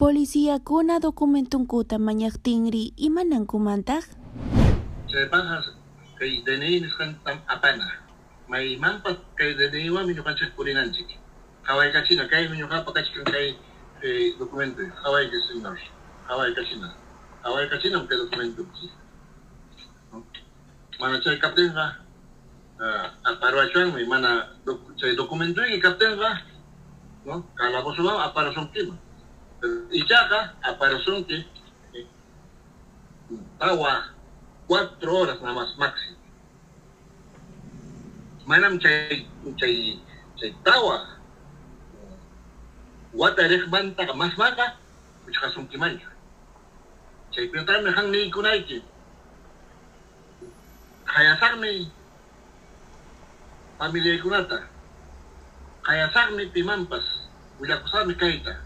Policíakuna documentunkuta mañaqtinri imanankumantaq? Chaypaqa kay DNI nisqanta apana. Maymanpas kay DNIwanmi ñuqanchik purinanchik. Hawaykachina kaymi ñuqapa kachkan kay documento. Hawaykachina. Hawaykachinam kay documentochik. Mana chay kaptenqa aparuachwanmi mana chay documentoyki kaptenqa no calabozoman aparusunkiman. Ichaqa aparusunki tawa 4 horas nada más máximo. Manam chay tawa watarek banta ka mas maka kuchka sunkimancho. Chay pintarme hang ni kunayki. Hayasarmi familia kunata. Hayasarmi pimampas. Willakusarmi kaita.